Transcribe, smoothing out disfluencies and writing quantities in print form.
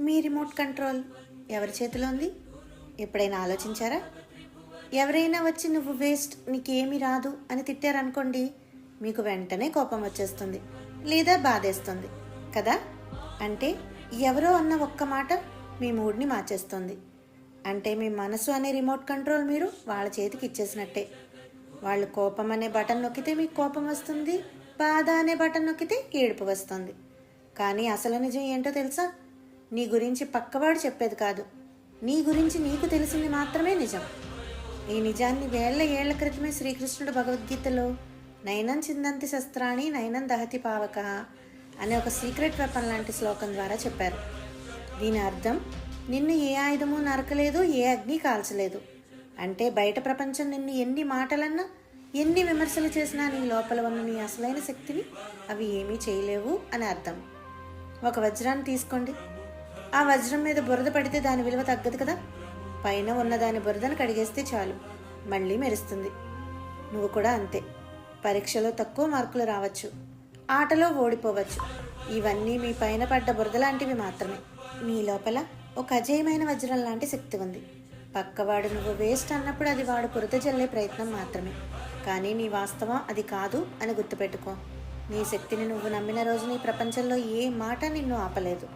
మీ remote control ఎవరి చేతిలో ఉంది? ఎప్పుడైనా ఆలోచించారా? ఎవరైనా వచ్చి నువ్వు వేస్ట్, నీకేమీ రాదు అని తిట్టారనుకోండి, మీకు వెంటనే కోపం వచ్చేస్తుంది లేదా బాధేస్తుంది కదా. అంటే ఎవరో అన్న ఒక్క మాట మీ మూడ్ని మార్చేస్తుంది. అంటే మీ మనసు అనే రిమోట్ కంట్రోల్ మీరు వాళ్ళ చేతికి ఇచ్చేసినట్టే. వాళ్ళు కోపం అనే బటన్ నొక్కితే మీకు కోపం వస్తుంది, బాధ అనే బటన్ నొక్కితే ఏడుపు వస్తుంది. కానీ అసలు నిజం ఏంటో తెలుసా? నీ గురించి పక్కవాడు చెప్పేది కాదు, నీ గురించి నీకు తెలిసింది మాత్రమే నిజం. ఈ నిజాన్ని ఏళ్ల క్రితమే శ్రీకృష్ణుడు భగవద్గీతలో నైనం చిందంతి శస్త్రాణి నైనం దహతి పావక అనే ఒక సీక్రెట్ వెపన్ లాంటి శ్లోకం ద్వారా చెప్పారు. దీని అర్థం, నిన్ను ఏ ఆయుధము నరకలేదు, ఏ అగ్ని కాల్చలేదు. అంటే బయట ప్రపంచం నిన్ను ఎన్ని మాటలన్నా, ఎన్ని విమర్శలు చేసినా నీ లోపల ఉన్న నీ అసలైన శక్తిని అవి ఏమీ చేయలేవు అని అర్థం. ఒక వజ్రాన్ని తీసుకోండి, ఆ వజ్రం మీద బురద పడితే దాని విలువ తగ్గదు కదా. పైన ఉన్న దాని బురదను కడిగేస్తే చాలు, మళ్ళీ మెరుస్తుంది. నువ్వు కూడా అంతే. పరీక్షలో తక్కువ మార్కులు రావచ్చు, ఆటలో ఓడిపోవచ్చు. ఇవన్నీ మీ పైన పడ్డ బురద లాంటివి మాత్రమే. నీ లోపల ఒక అజేయమైన వజ్రం లాంటి శక్తి ఉంది. పక్కవాడు నువ్వు వేస్ట్ అన్నప్పుడు అది వాడు బురద జల్లే ప్రయత్నం మాత్రమే, కానీ నీ వాస్తవం అది కాదు అని గుర్తుపెట్టుకో. నీ శక్తిని నువ్వు నమ్మిన రోజు నీ ప్రపంచంలో ఏ మాట నిన్ను ఆపలేదు.